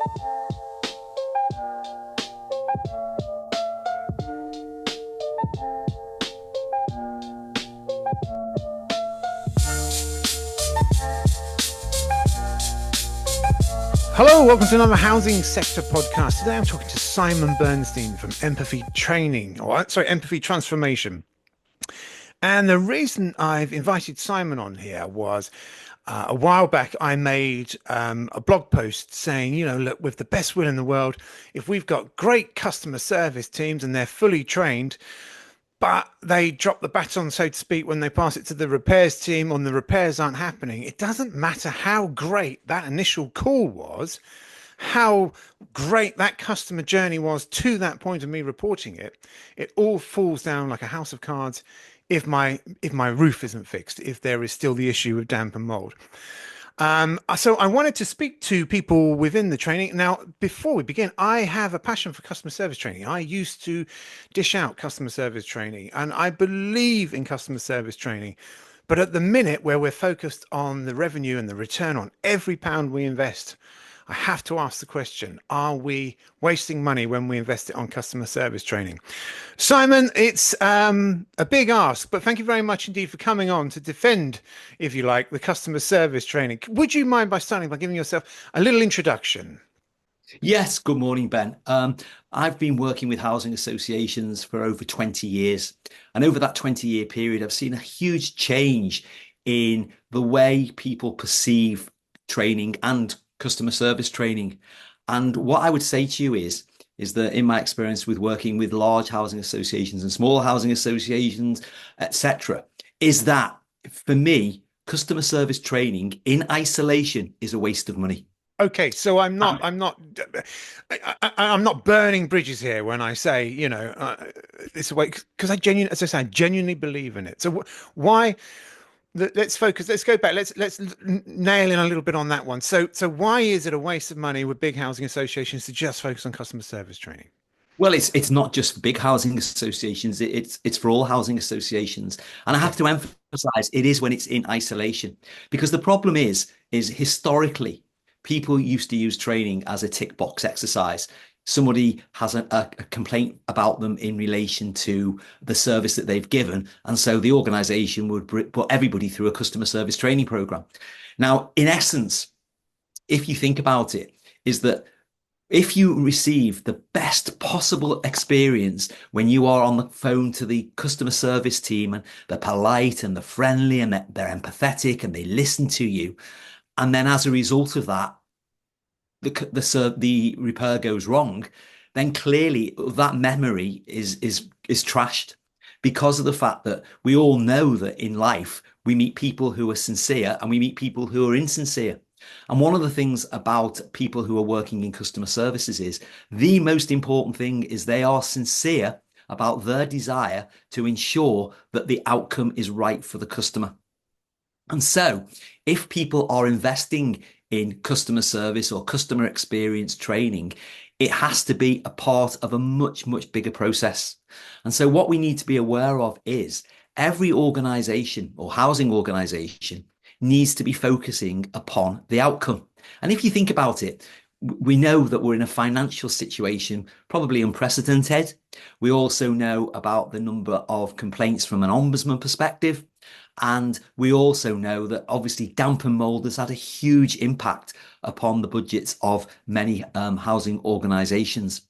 Hello, welcome to another Housing Sector podcast. Today I'm talking to Simon Bernstein from Empathy Transformation. And the reason I've invited Simon on here was a while back I made a blog post saying, look, with the best will in the world, if we've got great customer service teams and they're fully trained, but they drop the baton, so to speak, when they pass it to the repairs team and the repairs aren't happening. It doesn't matter how great that initial call was, how great that customer journey was to that point of me reporting it. It all falls down like a house of cards if my roof isn't fixed, if there is still the issue of damp and mold. So I wanted to speak to people within the training. Now, before we begin, I have a passion for customer service training. I used to dish out customer service training, and I believe in customer service training. But at the minute where we're focused on the revenue and the return on every pound we invest, I have to ask the question, are we wasting money when we invest it on customer service training? Simon, it's a big ask, but thank you very much indeed for coming on to defend, if you like, the customer service training. Would you mind by starting by giving yourself a little introduction? Yes, good morning, Ben. I've been working with housing associations for over 20 years. And over that 20-year period, I've seen a huge change in the way people perceive training and customer service training. And what I would say to you is that in my experience with working with large housing associations and small housing associations, etc., is that for me, customer service training in isolation is a waste of money. Okay, so I'm not burning bridges here when I say, this way, because I genuinely believe in it. So why? Let's focus. Let's go back. Let's nail in a little bit on that one. So why is it a waste of money with big housing associations to just focus on customer service training? Well, it's not just for big housing associations. It's for all housing associations, and I have to emphasize it is when it's in isolation, because the problem is historically people used to use training as a tick box exercise. Somebody has a complaint about them in relation to the service that they've given. And so the organization would put everybody through a customer service training program. Now, in essence, if you think about it, is that if you receive the best possible experience when you are on the phone to the customer service team and they're polite and they're friendly and they're empathetic and they listen to you, and then as a result of that, the repair goes wrong, then clearly that memory is trashed, because of the fact that we all know that in life we meet people who are sincere and we meet people who are insincere. And one of the things about people who are working in customer services is the most important thing is they are sincere about their desire to ensure that the outcome is right for the customer. And so if people are investing in customer service or customer experience training, it has to be a part of a much, much bigger process. And so what we need to be aware of is every organization or housing organization needs to be focusing upon the outcome. And if you think about it, we know that we're in a financial situation, probably unprecedented. We also know about the number of complaints from an ombudsman perspective. And we also know that obviously damp and mold has had a huge impact upon the budgets of many housing organisations.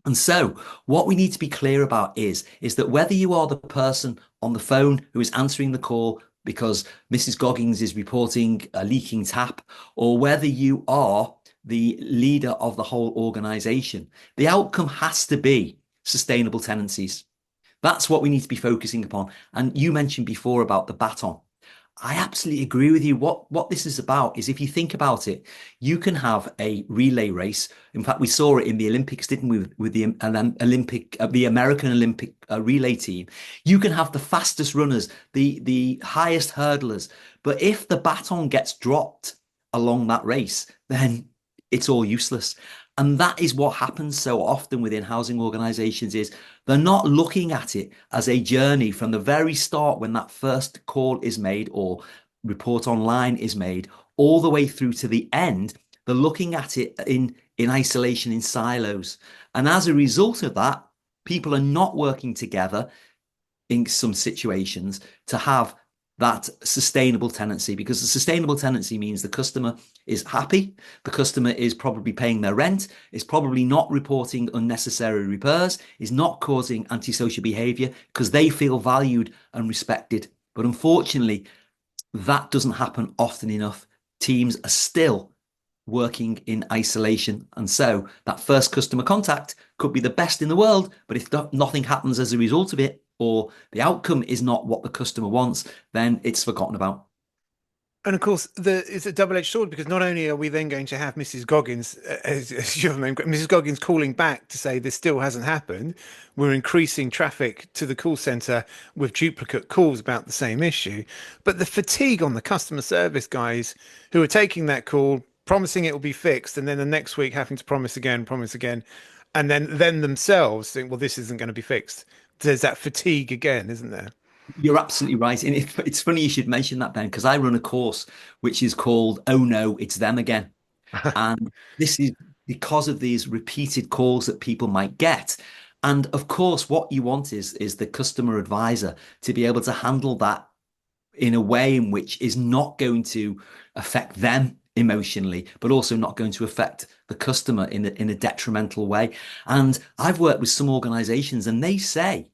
And so what we need to be clear about is that whether you are the person on the phone who is answering the call because Mrs. Goggins is reporting a leaking tap, or whether you are the leader of the whole organisation, the outcome has to be sustainable tenancies. That's what we need to be focusing upon. And you mentioned before about the Baton. I absolutely agree with you. What this is about is, if you think about it, you can have a relay race. In fact, we saw it in the Olympics, didn't we, with the American Olympic relay team. You can have the fastest runners, the highest hurdlers. But if the baton gets dropped along that race, then it's all useless. And that is what happens so often within housing organisations, is they're not looking at it as a journey from the very start when that first call is made or report online is made, all the way through to the end. They're looking at it in isolation, in silos. And as a result of that, people are not working together in some situations to have that sustainable tenancy, because the sustainable tenancy means the customer is happy, the customer is probably paying their rent, is probably not reporting unnecessary repairs, is not causing antisocial behavior because they feel valued and respected. But unfortunately, that doesn't happen often enough. Teams are still working in isolation. And so that first customer contact could be the best in the world, but if nothing happens as a result of it, or the outcome is not what the customer wants, then it's forgotten about. And of course, it's a double-edged sword because not only are we then going to have Mrs. Goggins, as your name, Mrs. Goggins calling back to say this still hasn't happened, we're increasing traffic to the call centre with duplicate calls about the same issue, but the fatigue on the customer service guys who are taking that call, promising it will be fixed, and then the next week having to promise again, and then themselves think, well, this isn't going to be fixed. There's that fatigue again, isn't there? You're absolutely right. And it's funny you should mention that, Ben, because I run a course which is called Oh No, It's Them Again. And this is because of these repeated calls that people might get. And of course, what you want is the customer advisor to be able to handle that in a way in which is not going to affect them emotionally, but also not going to affect the customer in a detrimental way. And I've worked with some organizations and they say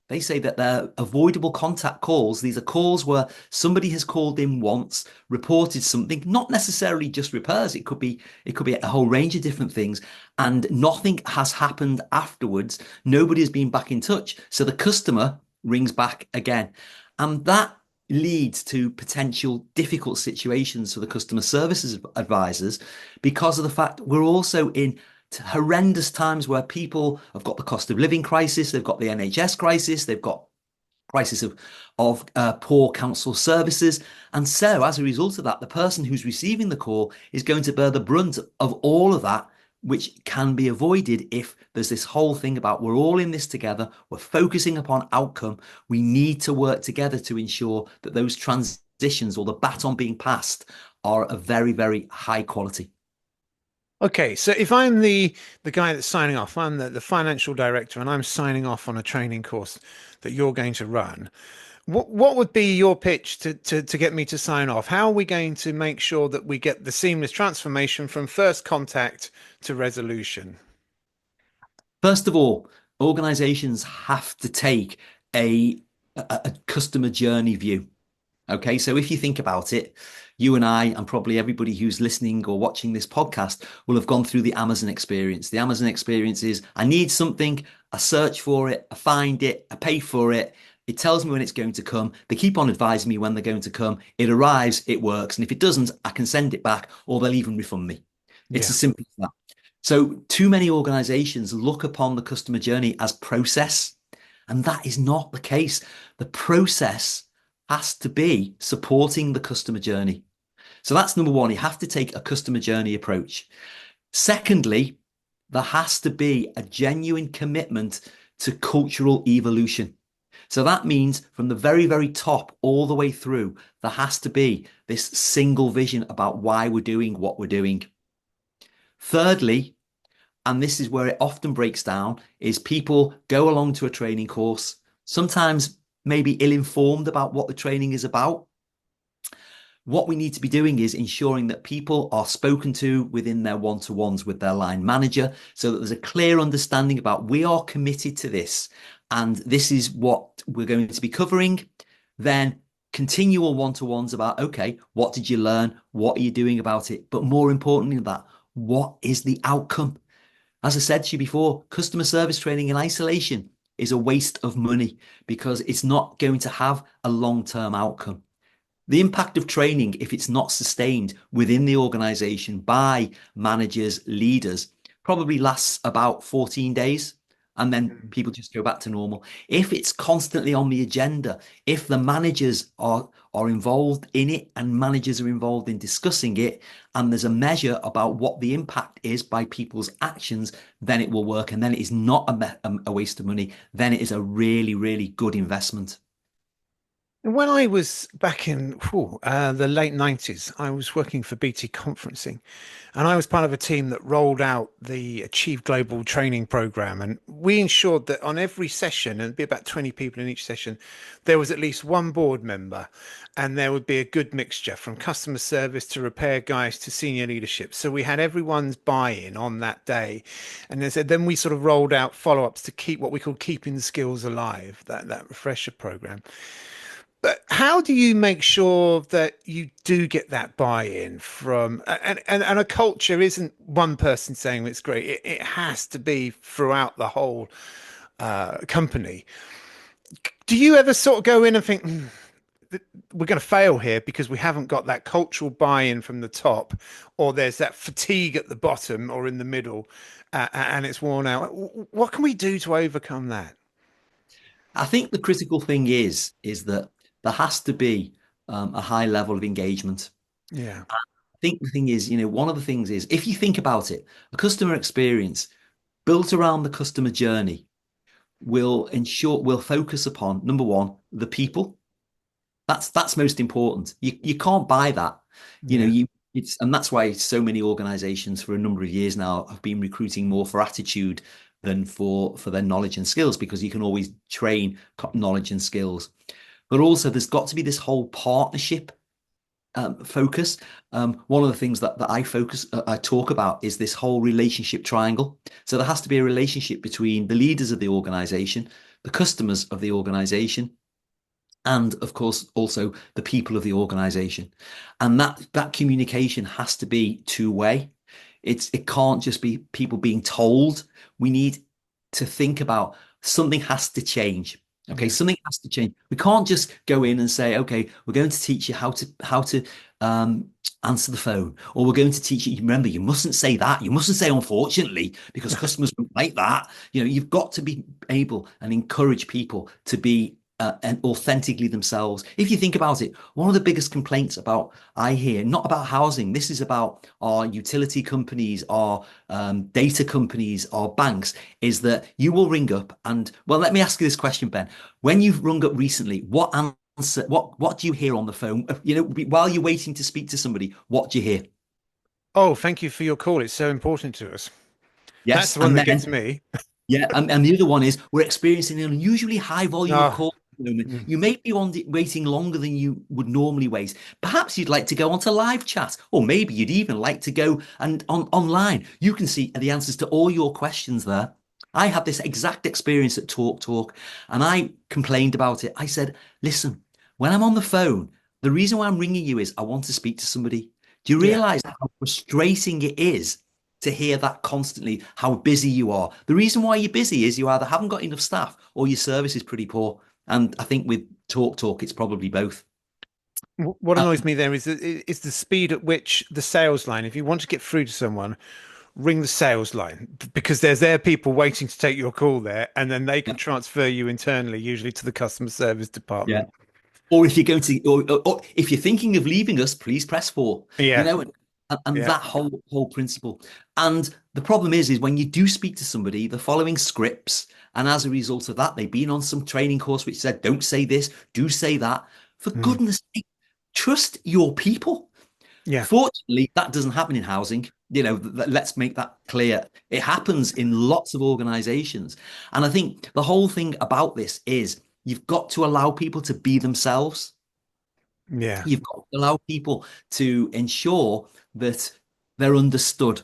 that they're avoidable contact calls. These are calls where somebody has called in once, reported something, not necessarily just repairs. It could be a whole range of different things, and nothing has happened afterwards. Nobody's been back in touch. So the customer rings back again. And that leads to potential difficult situations for the customer services advisors because of the fact we're also in horrendous times where people have got the cost of living crisis, they've got the NHS crisis, they've got crisis of poor council services. And so as a result of that, the person who's receiving the call is going to bear the brunt of all of that, which can be avoided if there's this whole thing about we're all in this together, we're focusing upon outcome. We need to work together to ensure that those transitions or the baton being passed are of very, very high quality. Okay, so if I'm the guy that's signing off, I'm the financial director, and I'm signing off on a training course that you're going to run. What would be your pitch to get me to sign off? How are we going to make sure that we get the seamless transformation from first contact to resolution? First of all, organizations have to take a customer journey view. Okay, so if you think about it, you and I, and probably everybody who's listening or watching this podcast, will have gone through the Amazon experience. The Amazon experience is I need something, I search for it, I find it, I pay for it. It tells me when it's going to come. They keep on advising me when they're going to come. It arrives, it works. And if it doesn't, I can send it back or they'll even refund me. It's Yeah. as simple as that. So, too many organizations look upon the customer journey as process, and that is not the case. The process has to be supporting the customer journey. So that's number one. You have to take a customer journey approach. Secondly, there has to be a genuine commitment to cultural evolution. So that means from the very, very top all the way through, there has to be this single vision about why we're doing what we're doing. Thirdly, and this is where it often breaks down, is people go along to a training course, sometimes maybe ill-informed about what the training is about. What we need to be doing is ensuring that people are spoken to within their one-to-ones with their line manager so that there's a clear understanding about we are committed to this and this is what we're going to be covering. Then continual one-to-ones about, okay, what did you learn? What are you doing about it? But more importantly than that, what is the outcome? As I said to you before, customer service training in isolation is a waste of money because it's not going to have a long-term outcome. The impact of training, if it's not sustained within the organization by managers, leaders, probably lasts about 14 days. And then people just go back to normal. If it's constantly on the agenda, if the managers are involved in it and managers are involved in discussing it, and there's a measure about what the impact is by people's actions, then it will work. And then it is not a waste of money. Then it is a really, really good investment. When I was back in the late 90s, I was working for BT Conferencing, and I was part of a team that rolled out the Achieve Global training program. And we ensured that on every session, and it'd be about 20 people in each session, there was at least one board member, and there would be a good mixture from customer service to repair guys to senior leadership. So we had everyone's buy-in on that day. And then we sort of rolled out follow-ups to keep what we call keeping the skills alive, that refresher program. But how do you make sure that you do get that buy-in from and a culture isn't one person saying it's great. It has to be throughout the whole company. Do you ever sort of go in and think we're going to fail here because we haven't got that cultural buy-in from the top, or there's that fatigue at the bottom or in the middle, and it's worn out? What can we do to overcome that? I think the critical thing is that there has to be a high level of engagement. Yeah, I think the thing is, one of the things is if you think about it, a customer experience built around the customer journey will focus upon number one, the people. That's most important. You can't buy that. yeah, And that's why so many organizations for a number of years now have been recruiting more for attitude than for their knowledge and skills, because you can always train knowledge and skills. But also there's got to be this whole partnership focus. One of the things that I talk about is this whole relationship triangle. So there has to be a relationship between the leaders of the organization, the customers of the organization, and of course also the people of the organization. And that communication has to be two-way. It can't just be people being told. We need to think about something has to change. Okay, yeah. something has to change. We can't just go in and say, okay, we're going to teach you how to answer the phone, or we're going to teach you. Remember, you mustn't say that. You mustn't say unfortunately, because customers won't like that. You've got to be able and encourage people to be and authentically themselves. If you think about it, one of the biggest complaints about I hear, not about housing, this is about our utility companies, our data companies, our banks, is that you will ring up and, well, let me ask you this question, Ben. When you've rung up recently, what do you hear on the phone? While you're waiting to speak to somebody, what do you hear? Oh, thank you for your call. It's so important to us. That's Yes, the one and that gets then me. yeah, and the other one is we're experiencing an unusually high volume of Oh, calls at the moment. mm, You may be waiting longer than you would normally wait. Perhaps you'd like to go onto live chat, or maybe you'd even like to go and online. You can see the answers to all your questions there. I had this exact experience at Talk Talk, and I complained about it. I said, listen, when I'm on the phone, the reason why I'm ringing you is I want to speak to somebody. Do you yeah. realize how frustrating it is to hear that constantly, how busy you are? The reason why you're busy is you either haven't got enough staff or your service is pretty poor. And I think with Talk Talk, it's probably both. What Uh, annoys me there is the speed at which the sales line, if you want to get through to someone, ring the sales line because there's there people waiting to take your call there, and then they yeah, can transfer you internally, usually to the customer service yeah. department. Or if you're going to, or if you're thinking of leaving us, please press four. You Yeah, know, and yeah, that whole principle. And the problem is when you do speak to somebody, they're following scripts, and as a result of that, they've been on some training course which said, "Don't say this, do say that." For mm, goodness sake, trust your people. yeah, Fortunately, that doesn't happen in housing. Let's make that clear. It happens in lots of organizations. And I think the whole thing about this is you've got to allow people to be themselves. yeah, You've got to allow people to ensure that they're understood,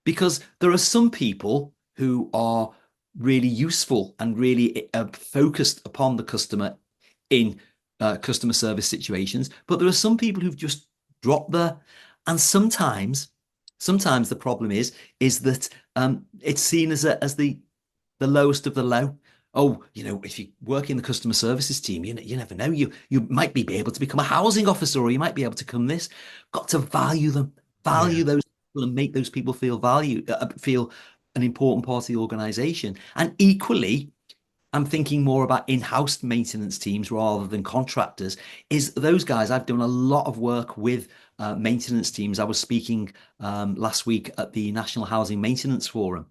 because there are some people who are really useful and really focused upon the customer in customer service situations, but there are some people who've just dropped there. And sometimes the problem is that it's seen as the lowest of the low. Oh, if you work in the customer services team, you never know. You might be able to become a housing officer, or you might be able to come this. Got to value them, yeah, value those people, and make those people feel an important part of the organization. And equally, I'm thinking more about in-house maintenance teams rather than contractors. Is those guys? I've done a lot of work with maintenance teams. I was speaking last week at the National Housing Maintenance Forum,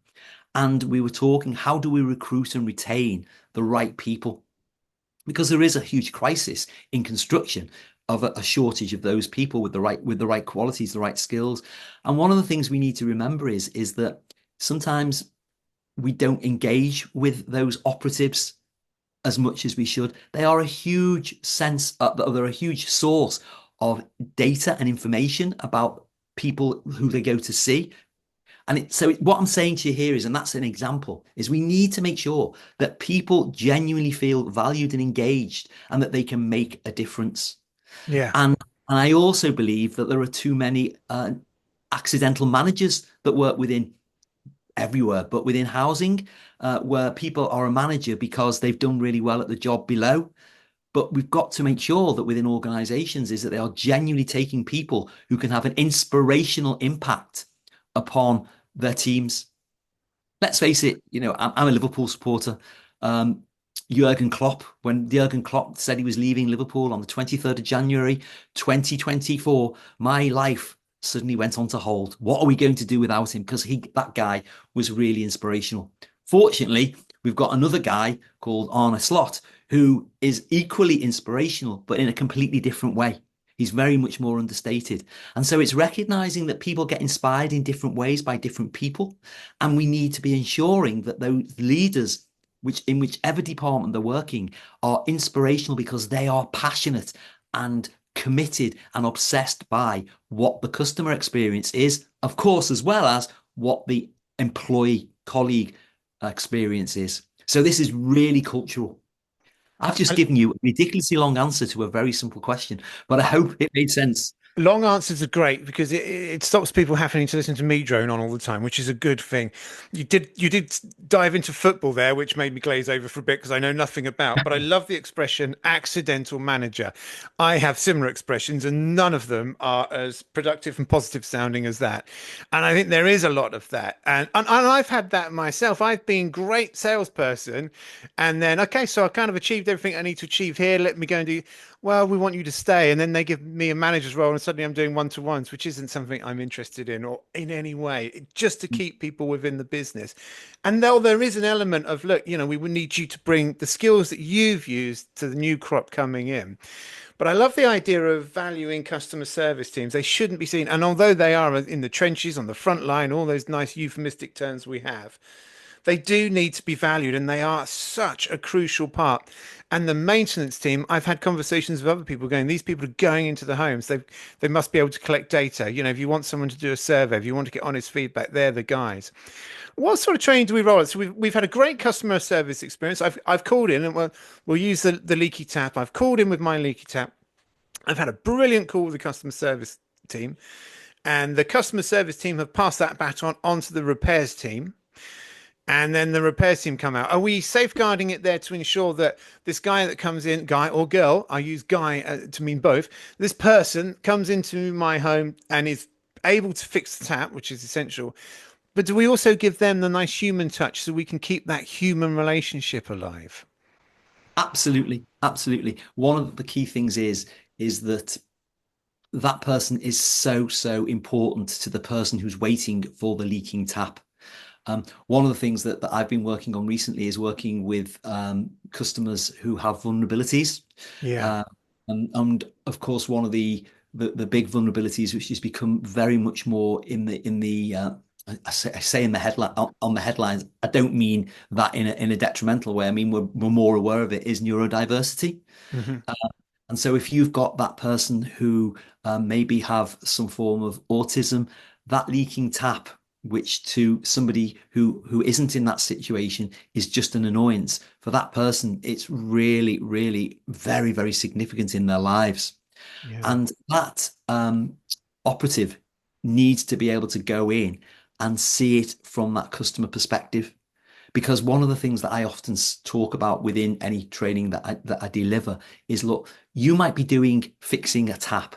and we were talking, how do we recruit and retain the right people? because there is a huge crisis in construction of a shortage of those people with the right qualities, the right skills. And one of the things we need to remember is that sometimes we don't engage with those operatives as much as we should. They are a huge they're a huge source of data and information about people who they go to see. What I'm saying to you here is, and that's an example, is we need to make sure that people genuinely feel valued and engaged and that they can make a difference. Yeah. And I also believe that there are too many accidental managers that work within everywhere, but within housing, where people are a manager because they've done really well at the job below. But we've got to make sure that within organizations is that they are genuinely taking people who can have an inspirational impact upon their teams. Let's face it, I'm a Liverpool supporter. Um, Jurgen Klopp, when Jurgen Klopp said he was leaving Liverpool on the 23rd of January, 2024, my life suddenly went on to hold. What are we going to do without him? Because that guy was really inspirational. Fortunately, we've got another guy called Arne Slot, who is equally inspirational, but in a completely different way. He's very much more understated. And so it's recognizing that people get inspired in different ways by different people. And we need to be ensuring that those leaders, which in whichever department they're working, are inspirational because they are passionate and committed and obsessed by what the customer experience is, of course, as well as what the employee colleague experience is. So this is really cultural. I've just given you a ridiculously long answer to a very simple question, but I hope it made sense. Long answers are great because it stops people having to listen to me drone on all the time, which is a good thing. You did dive into football there, which made me glaze over for a bit because I know nothing about. But I love the expression accidental manager. I have similar expressions, and none of them are as productive and positive sounding as that. And I think there is a lot of that, and I've had that myself. I've been great salesperson, and then okay, so I kind of achieved everything I need to achieve here. Let me go and do. Well, we want you to stay. And then they give me a manager's role, and suddenly I'm doing one-to-ones, which isn't something I'm interested in or in any way, just to keep people within the business. And though there is an element of, look, we would need you to bring the skills that you've used to the new crop coming in. But I love the idea of valuing customer service teams. They shouldn't be seen. And although they are in the trenches, on the front line, all those nice euphemistic terms we have, they do need to be valued, and they are such a crucial part. And the maintenance team, I've had conversations with other people going, these people are going into the homes. They must be able to collect data. If you want someone to do a survey, if you want to get honest feedback, they're the guys. What sort of training do we roll out? So we've had a great customer service experience. I've called in, and we'll use the leaky tap. I've called in with my leaky tap. I've had a brilliant call with the customer service team, and the customer service team have passed that baton onto the repairs team. And then the repairs team come out. Are we safeguarding it there to ensure that this guy that comes in, guy or girl, I use guy to mean both, this person comes into my home and is able to fix the tap, which is essential. But do we also give them the nice human touch so we can keep that human relationship alive? Absolutely, absolutely. One of the key things is that that person is so important to the person who's waiting for the leaking tap. One of the things that I've been working on recently is working with customers who have vulnerabilities. Yeah. Uh, and of course, one of the big vulnerabilities, which has become very much more I say in the headline on the headlines. I don't mean that in a detrimental way. I mean we're more aware of it, is neurodiversity. Hmm. Uh, and so if you've got that person who maybe have some form of autism, that leaking tap, which to somebody who isn't in that situation is just an annoyance, for that person, it's really, really very significant in their lives. Yeah. And that operative needs to be able to go in and see it from that customer perspective. Because one of the things that I often talk about within any training that I deliver is, look, you might be doing fixing a tap,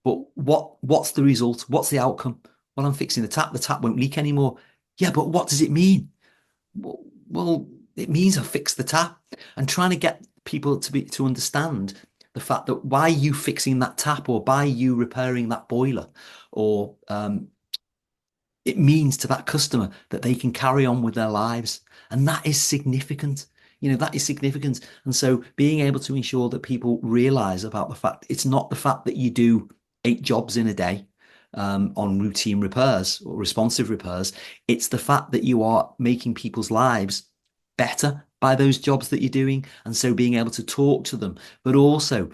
but what's the result? What's the outcome? Well, I'm fixing the tap. The tap won't leak anymore. Yeah, but what does it mean? Well, it means I fixed the tap. And trying to get people to understand the fact that by you fixing that tap or by you repairing that boiler, or it means to that customer that they can carry on with their lives. And that is significant. that is significant. And so being able to ensure that people realize about the fact it's not the fact that you do 8 jobs in a day on routine repairs or responsive repairs, it's the fact that you are making people's lives better by those jobs that you're doing. And so being able to talk to them, but also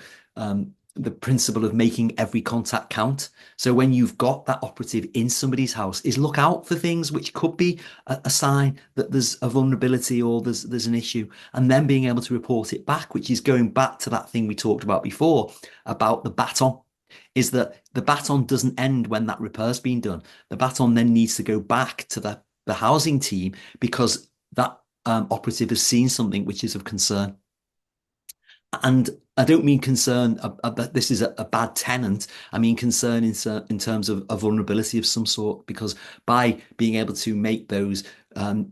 the principle of making every contact count. So when you've got that operative in somebody's house, is look out for things which could be a sign that there's a vulnerability or there's an issue, and then being able to report it back, which is going back to that thing we talked about before about the baton. Is that the baton doesn't end when that repair's been done. The baton then needs to go back to the housing team because that operative has seen something which is of concern. And I don't mean concern that this is a bad tenant. I mean concern in terms of a vulnerability of some sort, because by being able to make those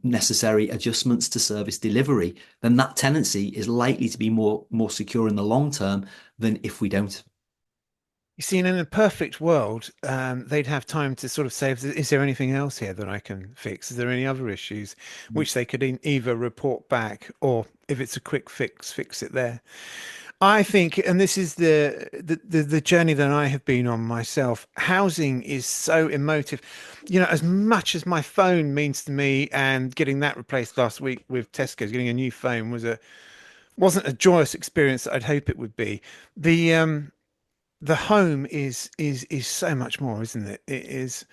necessary adjustments to service delivery, then that tenancy is likely to be more secure in the long term than if we don't. You see, in a perfect world, they'd have time to sort of say, is there anything else here that I can fix? Is there any other issues which they could either report back or if it's a quick fix, fix it there. I think, and this is the journey that I have been on myself. Housing is so emotive. As much as my phone means to me, and getting that replaced last week with Tesco's, getting a new phone wasn't a joyous experience that I'd hope it would be. The home is so much more, isn't it? It is.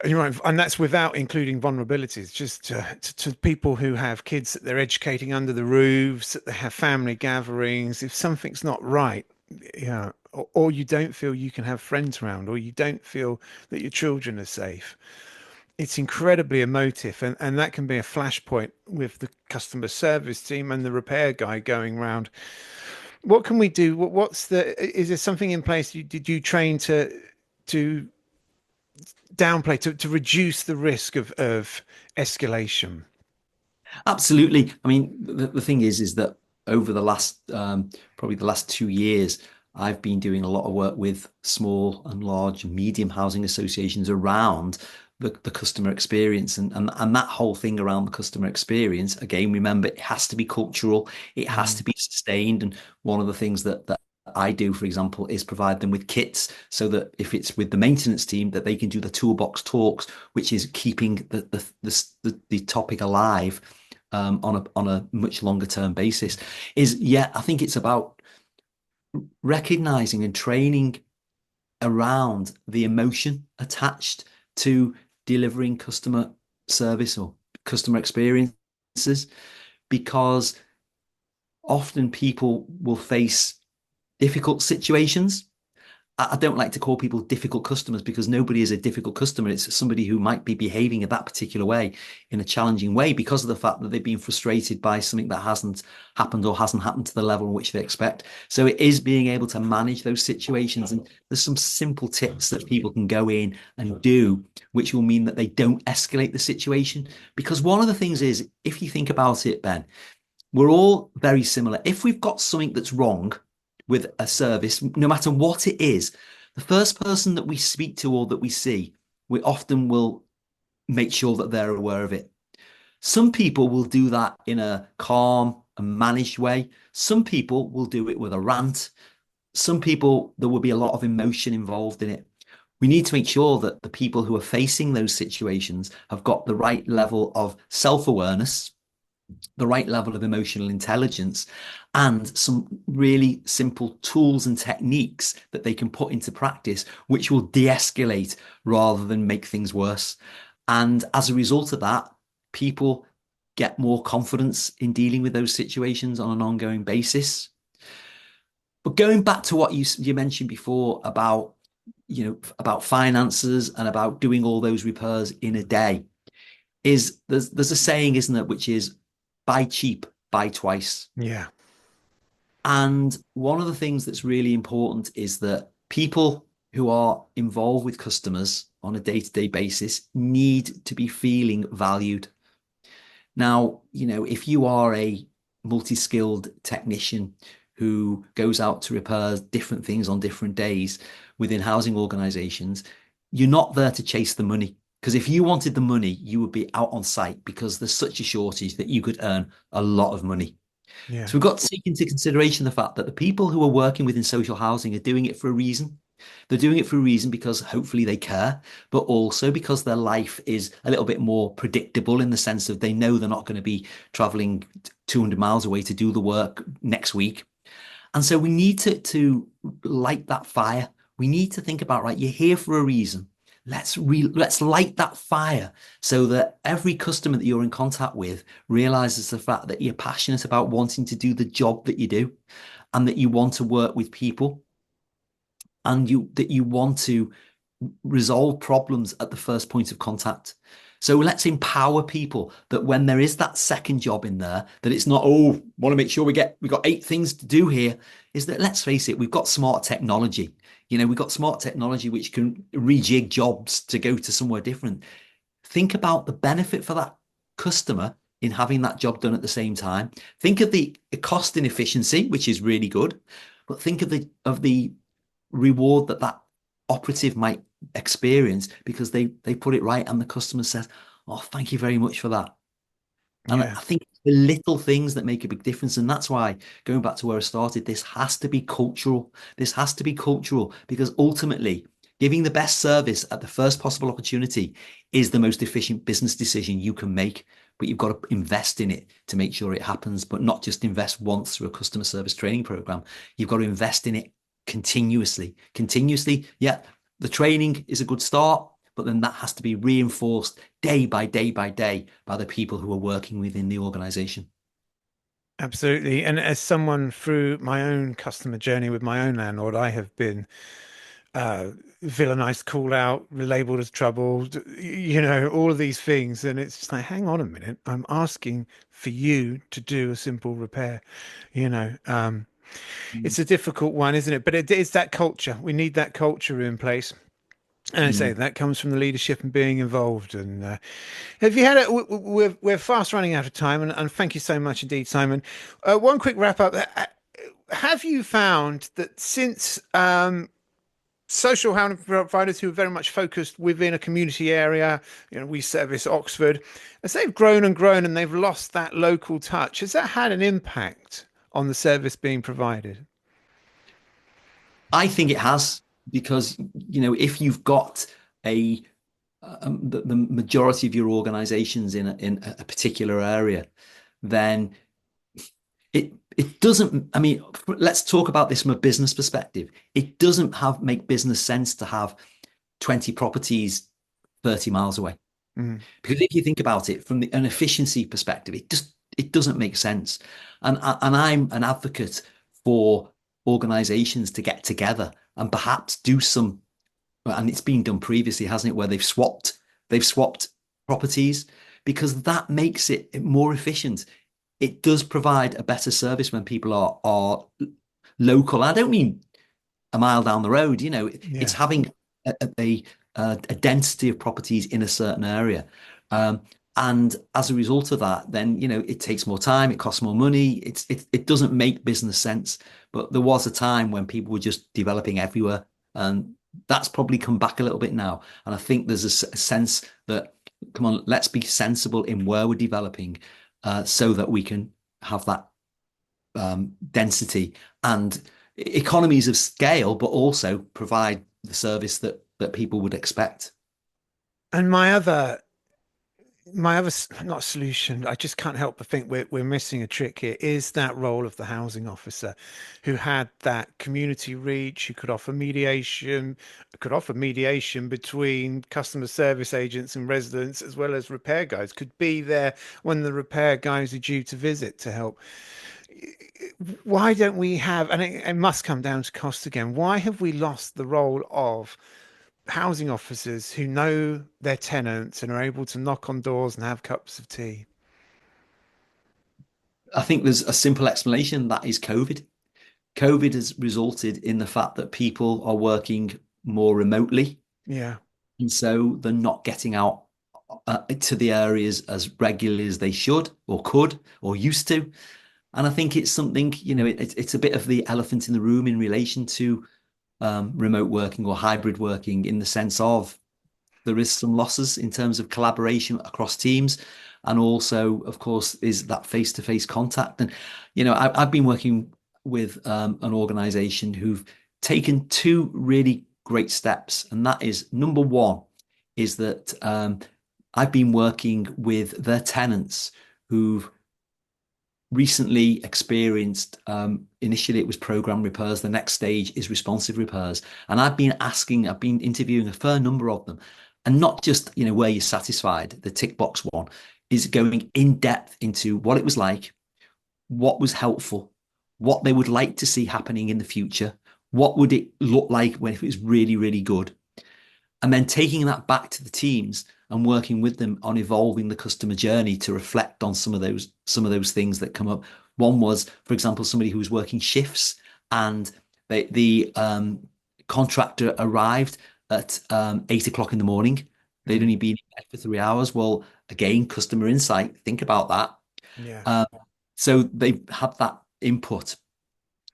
You're right, and that's without including vulnerabilities. Just to people who have kids that they're educating under the roofs, that they have family gatherings. If something's not right, yeah, or you don't feel you can have friends around, or you don't feel that your children are safe, it's incredibly emotive, and that can be a flashpoint with the customer service team and the repair guy going around. What can we do? Is there something in place? Did you train to downplay, to reduce the risk of escalation? Absolutely. I mean, the thing is that over the last probably the last 2 years, I've been doing a lot of work with small and large and medium housing associations around the customer experience and that whole thing around the customer experience. Again, remember, it has to be cultural, it has Mm. to be sustained. And one of the things that I do, for example, is provide them with kits so that if it's with the maintenance team, that they can do the toolbox talks, which is keeping the topic alive on a much longer term basis. I think it's about recognizing and training around the emotion attached to delivering customer service or customer experiences, because often people will face difficult situations. I don't like to call people difficult customers because nobody is a difficult customer. It's somebody who might be behaving in that particular way in a challenging way because of the fact that they've been frustrated by something that hasn't happened or hasn't happened to the level in which they expect. So it is being able to manage those situations. And there's some simple tips that people can go in and do, which will mean that they don't escalate the situation. Because one of the things is, if you think about it, Ben, we're all very similar. If we've got something that's wrong with a service, no matter what it is, the first person that we speak to or that we see, we often will make sure that they're aware of it. Some people will do that in a calm and managed way. Some people will do it with a rant. Some people, there will be a lot of emotion involved in it. We need to make sure that the people who are facing those situations have got the right level of self-awareness, the right level of emotional intelligence, and some really simple tools and techniques that they can put into practice, which will de-escalate rather than make things worse. And as a result of that, people get more confidence in dealing with those situations on an ongoing basis. But going back to what you mentioned before about about finances and about doing all those repairs in a day, is there's a saying, isn't it, which is buy cheap, buy twice. Yeah. And one of the things that's really important is that people who are involved with customers on a day-to-day basis need to be feeling valued. Now, if you are a multi-skilled technician who goes out to repair different things on different days within housing organizations, you're not there to chase the money, Because if you wanted the money, you would be out on site because there's such a shortage that you could earn a lot of money. Yeah. So we've got to take into consideration the fact that the people who are working within social housing are doing it for a reason. They're doing it for a reason because hopefully they care, but also because their life is a little bit more predictable in the sense of they know they're not going to be traveling 200 miles away to do the work next week. And so we need to light that fire. We need to think about, right, you're here for a reason. Let's light that fire so that every customer that you're in contact with realizes the fact that you're passionate about wanting to do the job that you do and that you want to work with people and you want to resolve problems at the first point of contact. So let's empower people that when there is that second job in there, that it's not, oh, want to make sure we've got 8 things to do here, is that let's face it, we've got smart technology. We've got smart technology which can rejig jobs to go to somewhere different. Think about the benefit for that customer in having that job done at the same time. Think of the cost and efficiency, which is really good, but think of the reward that operative might experience because they put it right and the customer says, "Oh, thank you very much for that." And Yeah. I think the little things that make a big difference, and that's why going back to where I started, this has to be cultural. This has to be cultural because ultimately, giving the best service at the first possible opportunity is the most efficient business decision you can make. But you've got to invest in it to make sure it happens, but not just invest once through a customer service training program. You've got to invest in it continuously. Continuously, yeah, the training is a good start, but then that has to be reinforced day by day by day by the people who are working within the organization. Absolutely. And as someone through my own customer journey with my own landlord, I have been uh, villainized, called out, labeled as trouble, all of these things. And it's just like, hang on a minute. I'm asking for you to do a simple repair. You know, um, Mm, it's a difficult one, isn't it? But it's that culture. We need that culture in place. And I say mm, that comes from the leadership and being involved. And have you had it? We're fast running out of time, and thank you so much indeed, Simon. One quick wrap up. Have you found that since social housing providers who are very much focused within a community area, we service Oxford, as they've grown and grown and they've lost that local touch, has that had an impact on the service being provided? I think it has because if you've got a the majority of your organizations in a particular area, then it doesn't. I mean, let's talk about this from a business perspective. It doesn't make business sense to have 20 properties 30 miles away. Mm, Because if you think about it from an efficiency perspective, it doesn't make sense. And I'm an advocate for organizations to get together and perhaps do some, and it's been done previously, hasn't it, where they've swapped properties because that makes it more efficient. It does provide a better service when people are local. I don't mean a mile down the road. It's yeah. having a density of properties in a certain area. Um, and as a result of that, then it takes more time, it costs more money. It doesn't make business sense. But there was a time when people were just developing everywhere, and that's probably come back a little bit now. And I think there's a sense that come on, let's be sensible in where we're developing, so that we can have that density and economies of scale, but also provide the service that people would expect. And not solution, I just can't help but think we're missing a trick here, is that role of the housing officer who had that community reach, who could offer mediation between customer service agents and residents, as well as repair guys, could be there when the repair guys are due to visit to help. Why don't we have, and it must come down to cost again, why have we lost the role of housing officers who know their tenants and are able to knock on doors and have cups of tea? I think there's a simple explanation that is COVID. COVID has resulted in the fact that people are working more remotely. Yeah. And so they're not getting out to the areas as regularly as they should or could or used to. And I think it's something, it's a bit of the elephant in the room in relation to remote working or hybrid working in the sense of there is some losses in terms of collaboration across teams. And also, of course, is that face-to-face contact. And, I've been working with an organization who've taken two really great steps. And that is number one is that I've been working with their tenants who've recently experienced initially it was program repairs, the next stage is responsive repairs, and I've been interviewing a fair number of them, and not just where you're satisfied, the tick box one is going in depth into what it was like, what was helpful, what they would like to see happening in the future, what would it look like when it was really, really good, and then taking that back to the teams and working with them on evolving the customer journey to reflect on some of those things that come up. One was, for example, somebody who was working shifts, and the contractor arrived at 8 o'clock in the morning. They'd Mm. only been in bed for 3 hours. Well, again, customer insight. Think about that. Yeah. Um, so they've had that input.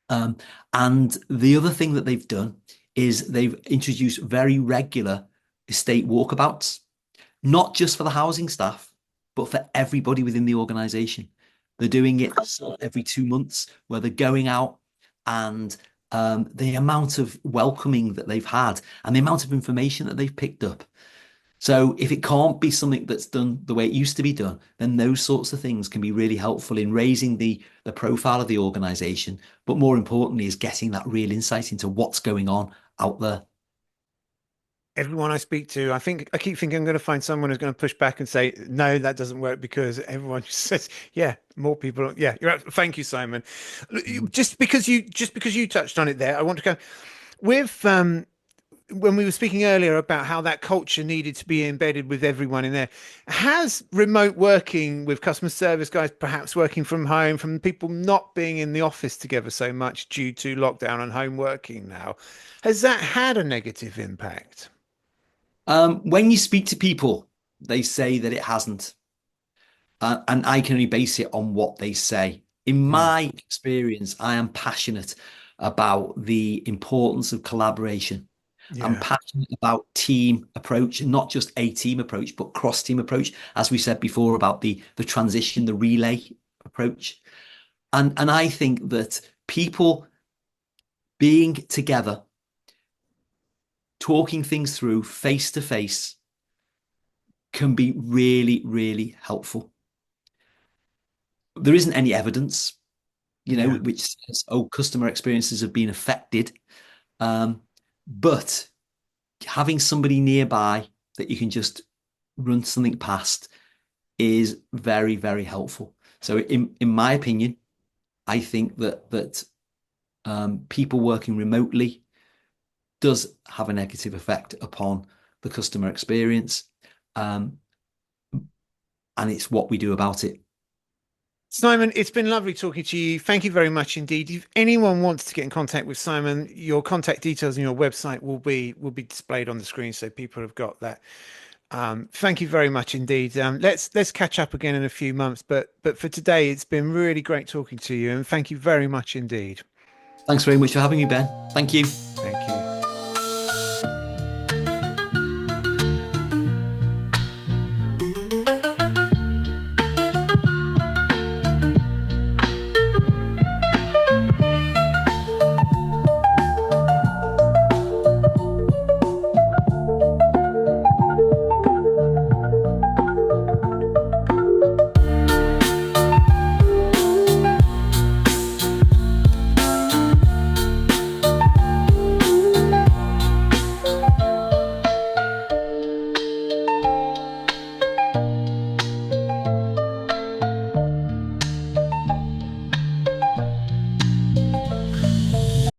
Um, and the other thing that they've done is they've introduced very regular estate walkabouts, not just for the housing staff, but for everybody within the organization. They're doing it every 2 months where they're going out, and the amount of welcoming that they've had and the amount of information that they've picked up. So if it can't be something that's done the way it used to be done, then those sorts of things can be really helpful in raising the profile of the organization. But more importantly, is getting that real insight into what's going on out there. Everyone I speak to, I keep thinking I'm going to find someone who's going to push back and say, no, that doesn't work, because everyone just says, yeah, more people. Yeah, thank you, Simon. Just because you touched on it there, I want to go with when we were speaking earlier about how that culture needed to be embedded with everyone in there. Has remote working with customer service guys, perhaps working from home, from people not being in the office together so much due to lockdown and home working now, has that had a negative impact? When you speak to people, they say that it hasn't. And I can only base it on what they say. In Hmm. my experience, I am passionate about the importance of collaboration. I'm Yeah. passionate about team approach, and not just a team approach, but cross team approach, as we said before about the transition, the relay approach. And I think that people being together, talking things through face to face, can be really, really helpful. There isn't any evidence, Yeah. which says, oh, customer experiences have been affected. Um, but having somebody nearby that you can just run something past is very, very helpful. So, in my opinion, I think that people working remotely does have a negative effect upon the customer experience, um, and it's what we do about it. Simon, it's been lovely talking to you. Thank you very much indeed. If anyone wants to get in contact with Simon, your contact details and your website will be displayed on the screen, so people have got that. Thank you very much indeed. Let's catch up again in a few months, but for today, it's been really great talking to you, and thank you very much indeed. Thanks very much for having me, Ben. Thank you. Thank you.